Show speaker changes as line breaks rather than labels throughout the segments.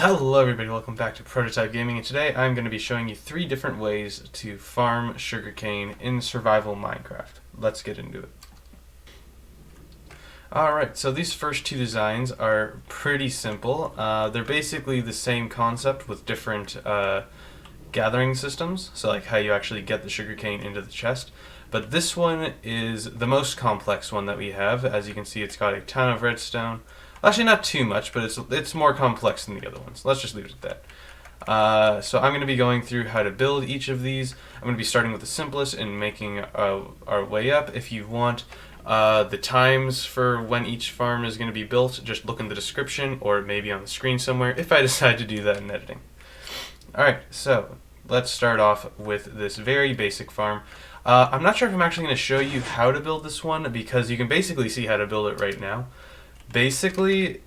Hello everybody, welcome back to Prototype Gaming, and today I'm going to be showing you 3 different ways to farm sugarcane in survival Minecraft. Let's get into it. Alright, so these first 2 designs are pretty simple. They're basically the same concept with different gathering systems, so like how you actually get the sugarcane into the chest. But this one is the most complex one that we have. As you can see, it's got a ton of redstone. Actually, not too much, but it's more complex than the other ones. Let's just leave it at that. So I'm going to be going through how to build each of these. I'm going to be starting with the simplest and making our way up. If you want the times for when each farm is going to be built, just look in the description or maybe on the screen somewhere if I decide to do that in editing. Alright, so let's start off with this very basic farm. I'm not sure if I'm actually going to show you how to build this one because you can basically see how to build it right now. Basically,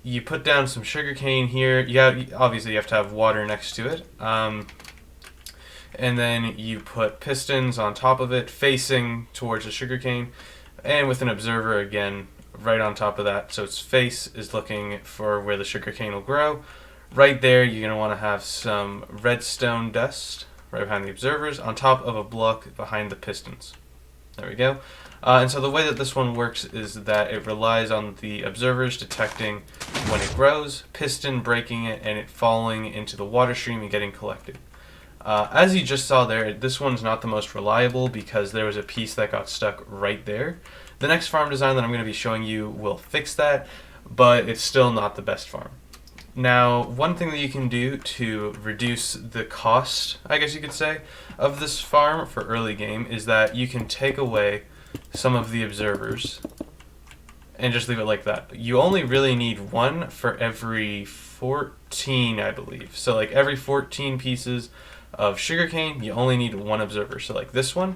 you put down some sugarcane here. Obviously you have to have water next to it. And then you put pistons on top of it, facing towards the sugarcane, and with an observer again right on top of that. So its face is looking for where the sugarcane will grow. Right there, you're going to want to have some redstone dust right behind the observers, on top of a block behind the pistons. There we go. And so the way that this one works is that it relies on the observers detecting when it grows, piston breaking it, and it falling into the water stream and getting collected. As you just saw there, this one's not the most reliable because there was a piece that got stuck right there. The next farm design that I'm going to be showing you will fix that, but it's still not the best farm. Now, one thing that you can do to reduce the cost, I guess you could say, of this farm for early game is that you can take away some of the observers and just leave it like that. You only really need one for every 14, I believe. So like every 14 pieces of sugarcane, you only need one observer. So like this one,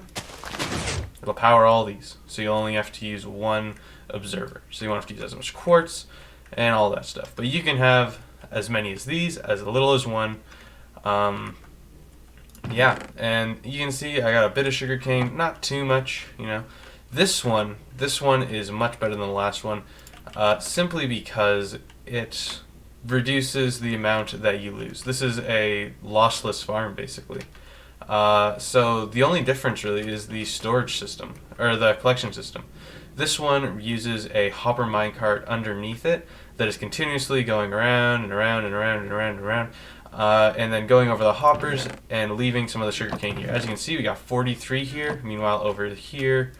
it'll power all these. So you only have to use one observer. So you won't have to use as much quartz and all that stuff. But you can have as many as these, as little as one. Yeah, and you can see I got a bit of sugarcane, not too much, you know. This one is much better than the last one, simply because it reduces the amount that you lose. This is a lossless farm, basically. So the only difference really is the storage system, or the collection system. This one uses a hopper minecart underneath it that is continuously going around and around and around and around and around, and then going over the hoppers and leaving some of the sugarcane here. As you can see, we got 43 here. Meanwhile, over here,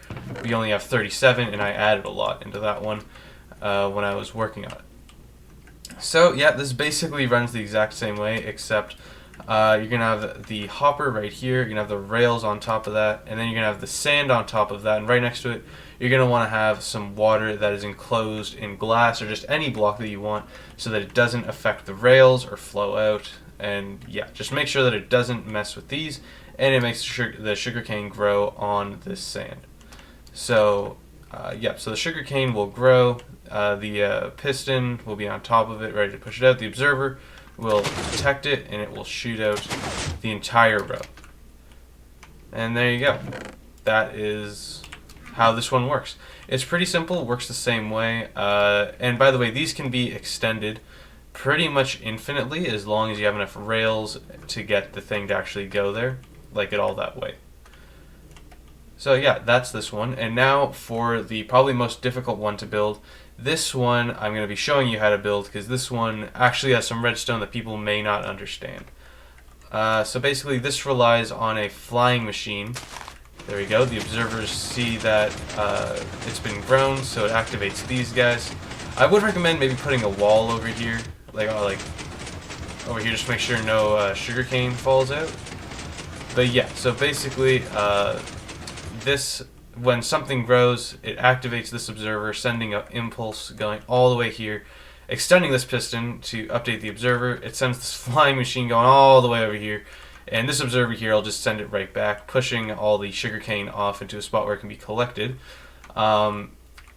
we only have 37, and I added a lot into that one when I was working on it. So yeah, this basically runs the exact same way, except you're going to have the hopper right here, you're going to have the rails on top of that, and then you're going to have the sand on top of that, and right next to it, you're going to want to have some water that is enclosed in glass or just any block that you want so that it doesn't affect the rails or flow out. And yeah, just make sure that it doesn't mess with these, and it makes the sugarcane grow on this sand. So yeah, so the sugarcane will grow, the piston will be on top of it, ready to push it out. The observer will detect it, and it will shoot out the entire row. And there you go. That is how this one works. It's pretty simple, works the same way, and by the way, these can be extended pretty much infinitely as long as you have enough rails to get the thing to actually go there, like it all that way. So yeah, that's this one, and now for the probably most difficult one to build. This one I'm going to be showing you how to build because this one actually has some redstone that people may not understand. So basically this relies on a flying machine. There we go. The observers see that it's been grown, so it activates these guys. I would recommend maybe putting a wall over here, like over here, just to make sure no sugarcane falls out. But yeah, so basically, when something grows, it activates this observer, sending an impulse going all the way here, extending this piston to update the observer. It sends this flying machine going all the way over here. And this observer here, I'll just send it right back, pushing all the sugarcane off into a spot where it can be collected. And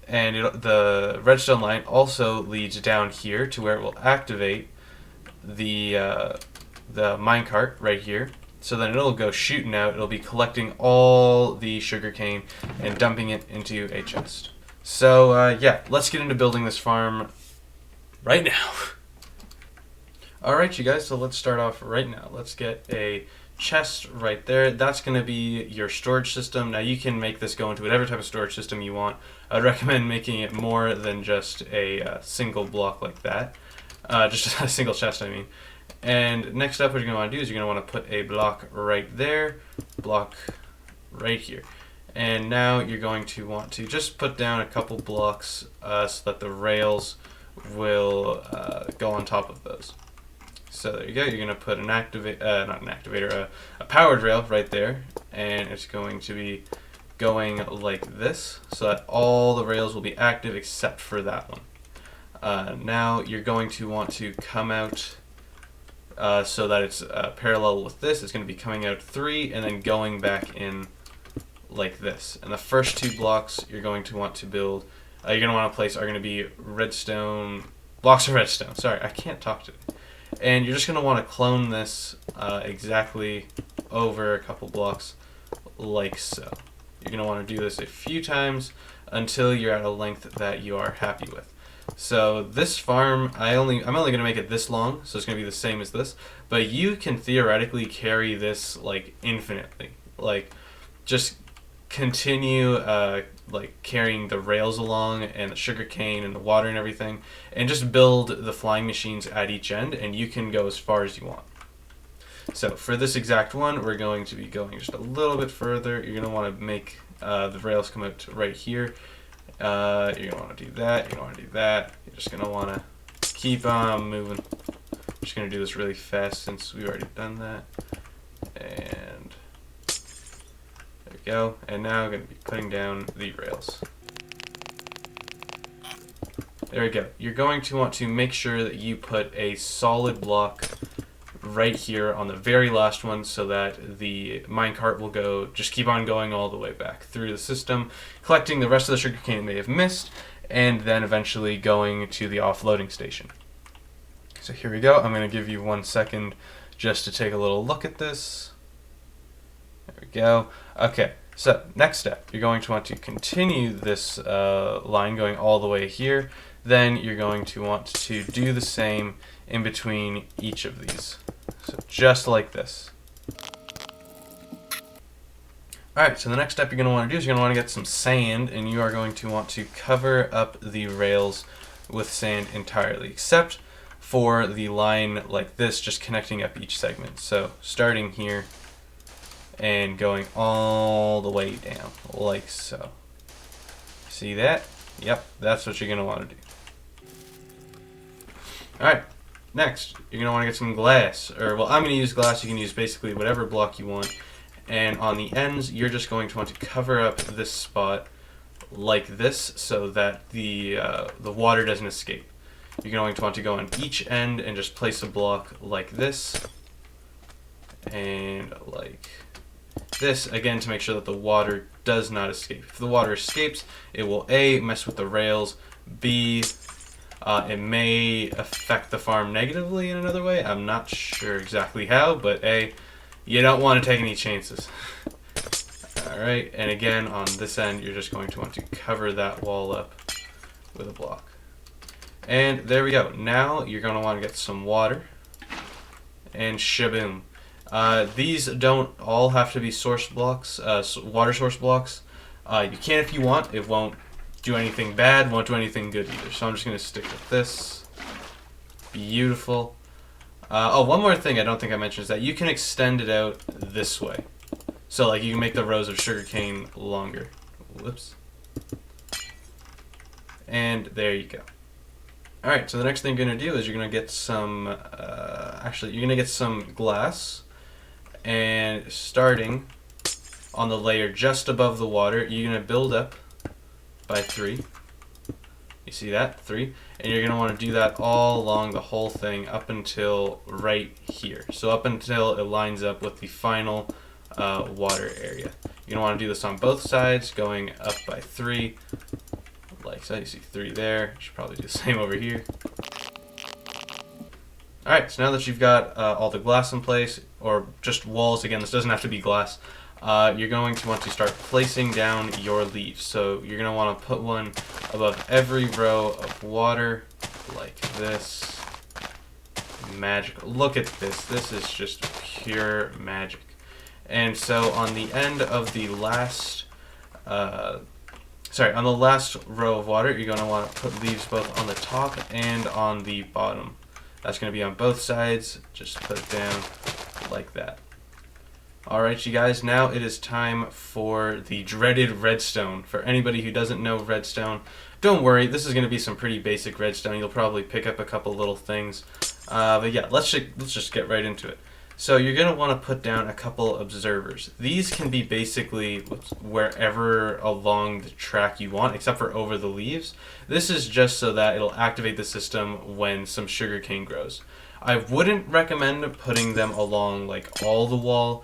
the redstone line also leads down here to where it will activate the minecart right here. So then it'll go shooting out. It'll be collecting all the sugarcane and dumping it into a chest. So yeah, let's get into building this farm right now. Alright, you guys, so let's start off right now. Let's get a chest right there. That's going to be your storage system. Now you can make this go into whatever type of storage system you want. I'd recommend making it more than just a single block like that. Just a single chest, I mean. And next up, what you're going to want to do is you're going to want to put a block right there, block right here. And now you're going to want to just put down a couple blocks so that the rails will go on top of those. So there you go. You're going to put an a powered rail right there, and it's going to be going like this, so that all the rails will be active except for that one. Now you're going to want to come out so that it's parallel with this. It's going to be coming out 3 and then going back in like this. And the first 2 blocks you're going to want to build, you're going to want to place are going to be redstone, blocks of redstone. Sorry, I can't talk today. And you're just going to want to clone this exactly over a couple blocks like so. You're going to want to do this a few times until you're at a length that you are happy with. So this farm, I'm only going to make it this long, so it's going to be the same as this, but you can theoretically carry this like infinitely. Like just continue like carrying the rails along and the sugarcane and the water and everything, and just build the flying machines at each end, and you can go as far as you want. So for this exact one, we're going to be going just a little bit further. You're going to want to make the rails come out right here. You're going to want to do that. You're going to want to do that. You're just going to want to keep on moving. I'm just going to do this really fast since we've already done that. And there we go. And now I'm going to be putting down the rails. There we go. You're going to want to make sure that you put a solid block right here on the very last one so that the minecart will go, just keep on going all the way back through the system, collecting the rest of the sugarcane it may have missed, and then eventually going to the offloading station. So here we go. I'm going to give you 1 second just to take a little look at this. There we go. Okay, so next step, you're going to want to continue this line going all the way here. Then you're going to want to do the same in between each of these. So just like this. Alright, so the next step you're going to want to do is you're going to want to get some sand, and you are going to want to cover up the rails with sand entirely, except for the line like this, just connecting up each segment. So starting here and going all the way down, like so. See that? Yep, that's what you're going to want to do. Alright, next, you're going to want to get some glass, or, well, I'm going to use glass. You can use basically whatever block you want. And on the ends, you're just going to want to cover up this spot like this so that the water doesn't escape. You're going to want to go on each end and just place a block like this and like this, again, to make sure that the water does not escape. If the water escapes, it will A, mess with the rails, B, it may affect the farm negatively in another way. I'm not sure exactly how, but A, you don't want to take any chances. Alright, and again, on this end, you're just going to want to cover that wall up with a block. And there we go. Now you're going to want to get some water, and shaboom. These don't all have to be source blocks, water source blocks. You can if you want. It won't do anything bad, won't do anything good either. So I'm just going to stick with this. Beautiful. Oh, one more thing I don't think I mentioned is that you can extend it out this way. So like you can make the rows of sugarcane longer. Whoops. And there you go. Alright, so the next thing you're going to do is you're going to get some, you're going to get some glass, and starting on the layer just above the water, you're going to build up by 3. You see that? 3. And you're going to want to do that all along the whole thing up until right here. So up until it lines up with the final water area. You're going to want to do this on both sides, going up by 3. Like so. You see 3 there. Should probably do the same over here. Alright, so now that you've got all the glass in place, or just walls, again, this doesn't have to be glass, you're going to want to start placing down your leaves. So you're going to want to put one above every row of water, like this, magical. Look at this. This is just pure magic. And so on the end of the last, on the last row of water, you're going to want to put leaves both on the top and on the bottom. That's going to be on both sides. Just put it down like that. Alright, you guys, now it is time for the dreaded redstone. For anybody who doesn't know redstone, don't worry, this is going to be some pretty basic redstone. You'll probably pick up a couple little things. But yeah, let's just get right into it. So you're going to want to put down a couple observers. These can be basically wherever along the track you want, except for over the leaves. This is just so that it'll activate the system when some sugarcane grows. I wouldn't recommend putting them along like all the wall.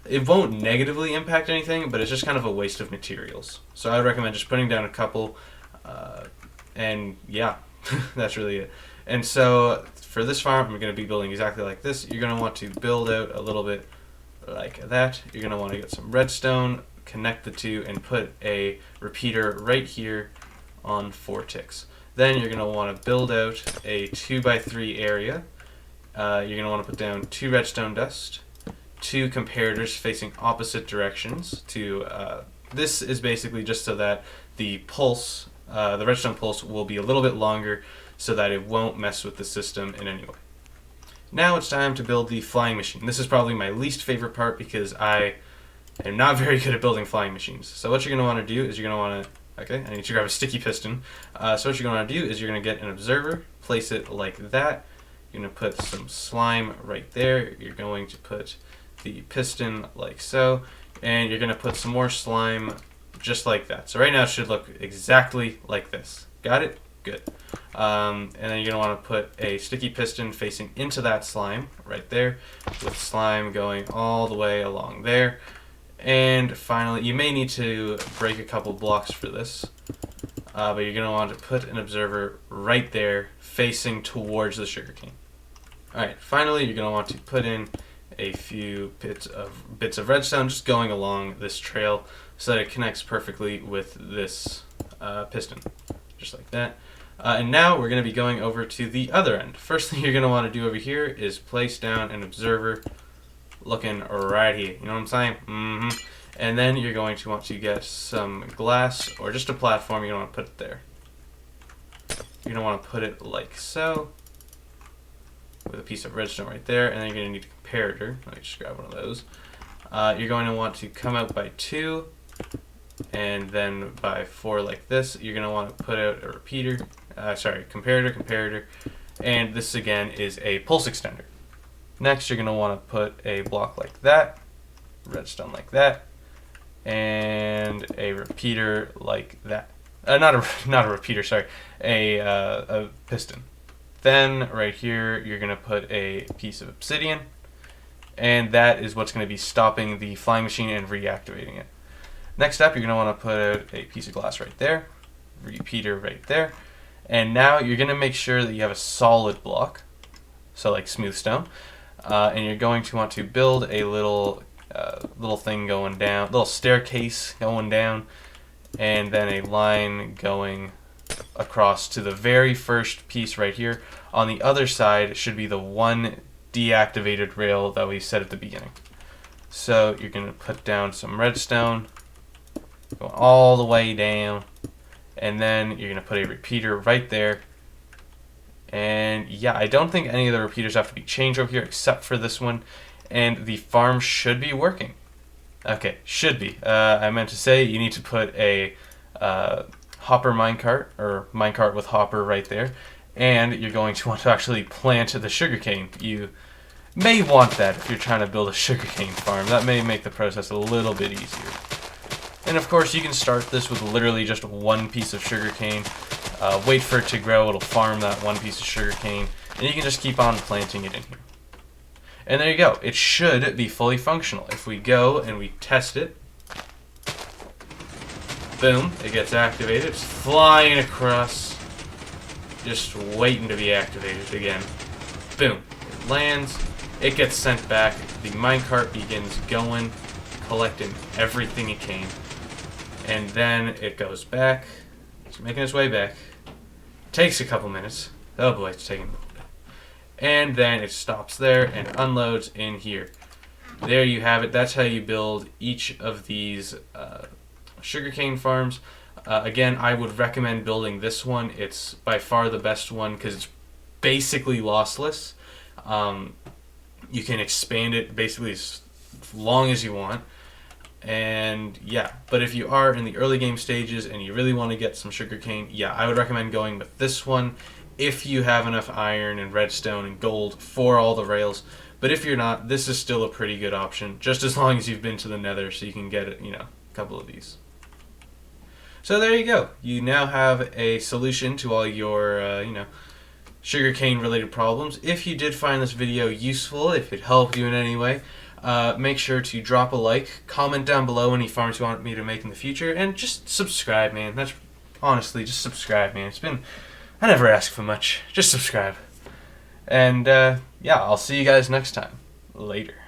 It won't negatively impact anything, but it's just kind of a waste of materials. So I would recommend just putting down a couple, and yeah, that's really it. And so for this farm, I'm going to be building exactly like this. You're going to want to build out a little bit like that. You're going to want to get some redstone, connect the two, and put a repeater right here on 4 ticks. Then you're going to want to build out a 2x3 area. You're going to want to put down 2 redstone dust, 2 comparators facing opposite directions. This is basically just so that the pulse, the redstone pulse, will be a little bit longer, so that it won't mess with the system in any way. Now it's time to build the flying machine. This is probably my least favorite part because I am not very good at building flying machines. So what you're going to want to do is you're going to want to, okay, I need to grab a sticky piston. So what you're going to want to do is you're going to get an observer, place it like that. You're going to put some slime right there. You're going to put the piston like so, and you're going to put some more slime just like that. So right now it should look exactly like this. Got it? Good. And then you're going to want to put a sticky piston facing into that slime right there, with slime going all the way along there. And finally, you may need to break a couple blocks for this, but you're going to want to put an observer right there facing towards the sugarcane. Alright, finally you're going to want to put in a few bits of redstone just going along this trail so that it connects perfectly with this piston, just like that. And now we're going to be going over to the other end. First thing you're going to want to do over here is place down an observer looking right here. You know what I'm saying? And then you're going to want to get some glass or just a platform. You're going to want to put it there. You're going to want to put it like so, with a piece of redstone right there, and then you're going to need a comparator. Let me just grab one of those. You're going to want to come out by 2, and then by 4 like this. You're going to want to put out a repeater, comparator, and this again is a pulse extender. Next, you're going to want to put a block like that, redstone like that, and a repeater like that. Not a repeater, sorry, a piston. Then right here, you're going to put a piece of obsidian, and that is what's going to be stopping the flying machine and reactivating it. Next up, you're going to want to put out a piece of glass right there, repeater right there, and now you're going to make sure that you have a solid block, so like smooth stone, and you're going to want to build a little thing going down, little staircase going down, and then a line going across to the very first piece right here. On the other side should be the one deactivated rail that we set at the beginning. So you're going to put down some redstone, going all the way down, and then you're going to put a repeater right there. And yeah, I don't think any of the repeaters have to be changed over here except for this one, and the farm should be working. Okay, should be. I meant to say you need to put a hopper minecart, or minecart with hopper right there, and you're going to want to actually plant the sugarcane. You may want that if you're trying to build a sugarcane farm. That may make the process a little bit easier. And of course, you can start this with literally just one piece of sugarcane. Wait for it to grow, it'll farm that one piece of sugarcane, and you can just keep on planting it in here. And there you go. It should be fully functional. If we go and we test it, boom, it gets activated. It's flying across, just waiting to be activated again. Boom, it lands, it gets sent back, the minecart begins going, collecting everything it can, and then it goes back. It's making its way back. Takes a couple minutes. Oh boy, it's taking a little bit. and then it stops there and unloads in here. There you have it. That's how you build each of these sugarcane farms. Again, I would recommend building this one. It's by far the best one because it's basically lossless. You can expand it basically as long as you want. And yeah, but if you are in the early game stages and you really want to get some sugarcane, yeah, I would recommend going with this one if you have enough iron and redstone and gold for all the rails. But if you're not, this is still a pretty good option, just as long as you've been to the nether so you can get, a couple of these. So there you go. You now have a solution to all your, sugarcane related problems. If you did find this video useful, if it helped you in any way, make sure to drop a like, comment down below any farms you want me to make in the future, and just subscribe, man. That's honestly, just subscribe, man. I never ask for much. Just subscribe. And yeah, I'll see you guys next time. Later.